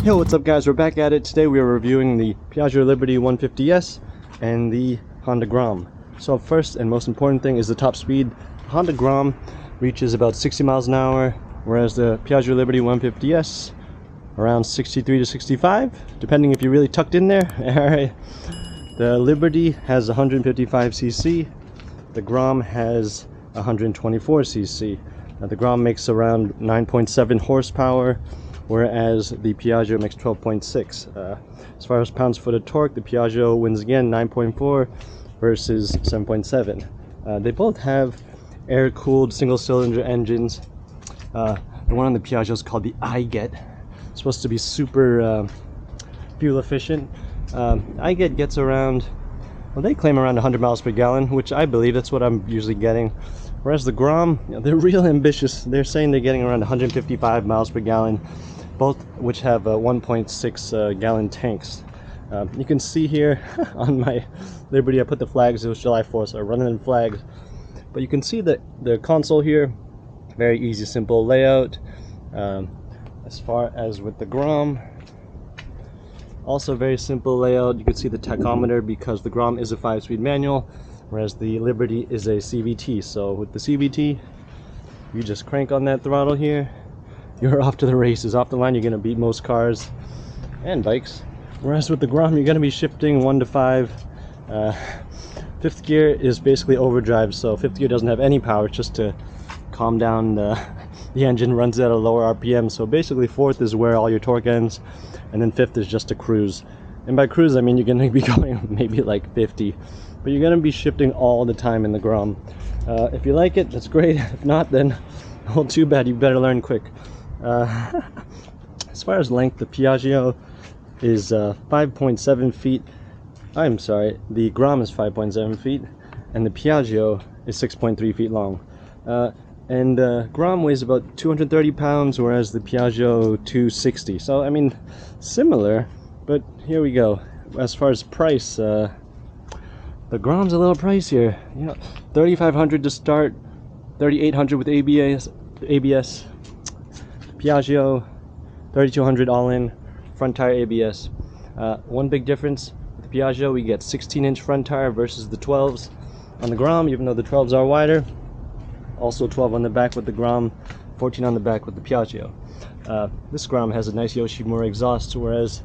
Yo, what's up guys, we're back at it. Today we are reviewing the Piaggio Liberty 150S and the Honda Grom. So first and most important thing is the top speed. Honda Grom reaches about 60 miles an hour, whereas the Piaggio Liberty 150S around 63 to 65, depending if you're really tucked in there. Alright, the Liberty has 155cc, the Grom has 124cc. Now the Grom makes around 9.7 horsepower, whereas the Piaggio makes 12.6. As far as pounds-foot of torque, the Piaggio wins again, 9.4 versus 7.7. They both have air-cooled single-cylinder engines. The one on the Piaggio is called the I-Get. It's supposed to be super fuel efficient. I-Get gets around, well, they claim around 100 miles per gallon, which I believe that's what I'm usually getting. Whereas the Grom, they're real ambitious. They're saying they're getting around 155 miles per gallon, both which have 1.6 gallon tanks. You can see here on my Liberty, I put the flags, it was July 4th, so I'm running in flags. But you can see that the console here, very easy, simple layout. As far as with the Grom, also very simple layout. You can see the tachometer because the Grom is a 5-speed manual, whereas the Liberty is a CVT. So with the CVT, you just crank on that throttle here, you're off to the races. Off the line, you're going to beat most cars and bikes. Whereas with the Grom, you're going to be shifting 1 to 5. Fifth gear is basically overdrive, so fifth gear doesn't have any power, it's just to calm down the engine, runs at a lower RPM. So basically fourth is where all your torque ends, and then fifth is just to cruise. And by cruise, I mean you're going to be going maybe like 50, but you're going to be shifting all the time in the Grom. If you like it, that's great. If not, then well, too bad, you better learn quick. As far as length, the Piaggio is 5.7 feet. I'm sorry, the Grom is 5.7 feet, and the Piaggio is 6.3 feet long. Grom weighs about 230 pounds, whereas the Piaggio 260. So, I mean, similar, but here we go. As far as price, the Grom's a little pricier. You know, $3,500 to start, $3,800 with ABS. Piaggio, $3,200 all in, front tire ABS. One big difference with the Piaggio, we get 16-inch front tire versus the 12s on the Grom, even though the 12s are wider. Also 12 on the back with the Grom, 14 on the back with the Piaggio. This Grom has a nice Yoshimura exhaust, whereas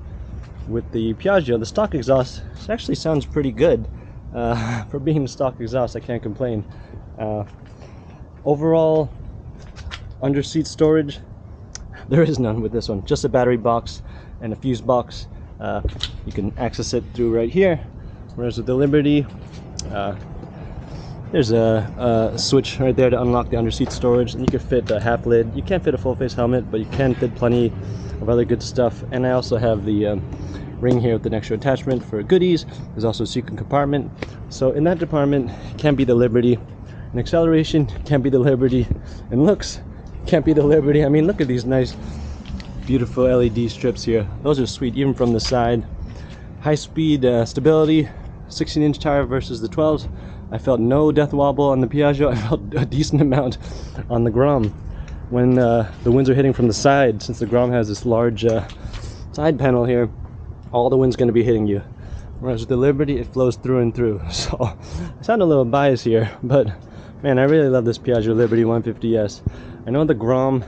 with the Piaggio, the stock exhaust actually sounds pretty good. For being stock exhaust, I can't complain. Overall, under seat storage, there is none with this one. Just a battery box and a fuse box. You can access it through right here. Whereas with the Liberty, there's a switch right there to unlock the under-seat storage, and you can fit a half lid. You can't fit a full-face helmet, but you can fit plenty of other good stuff. And I also have the ring here with an extra attachment for goodies. There's also a secret compartment. So in that department, can't be the Liberty. In acceleration, can't be the Liberty. In looks, can't be the Liberty. I mean, look at these nice, beautiful LED strips here. Those are sweet, even from the side. High-speed stability, 16-inch tire versus the 12s. I felt no death wobble on the Piaggio. I felt a decent amount on the Grom. When the winds are hitting from the side, since the Grom has this large side panel here, all the wind's going to be hitting you. Whereas with the Liberty, it flows through and through. So I sound a little biased here, but man, I really love this Piaggio Liberty 150S. I know the Grom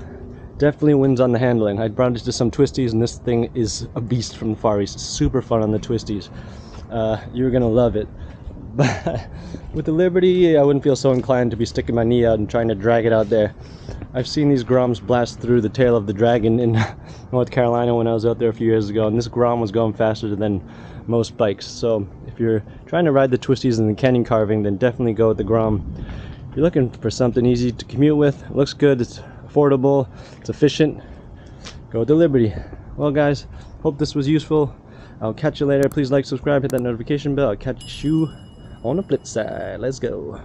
definitely wins on the handling. I brought it to some twisties, and this thing is a beast from the Far East. It's super fun on the twisties. You're gonna love it. But with the Liberty, I wouldn't feel so inclined to be sticking my knee out and trying to drag it out there. I've seen these Groms blast through the tail of the dragon in North Carolina when I was out there a few years ago, and this Grom was going faster than most bikes. So if you're trying to ride the twisties and the canyon carving, then definitely go with the Grom. If you're looking for something easy to commute with, it looks good, it's affordable, it's efficient, go with the Liberty. Well guys, hope this was useful. I'll catch you later. Please like, subscribe, hit that notification bell. I'll catch you on the flip side. Let's go.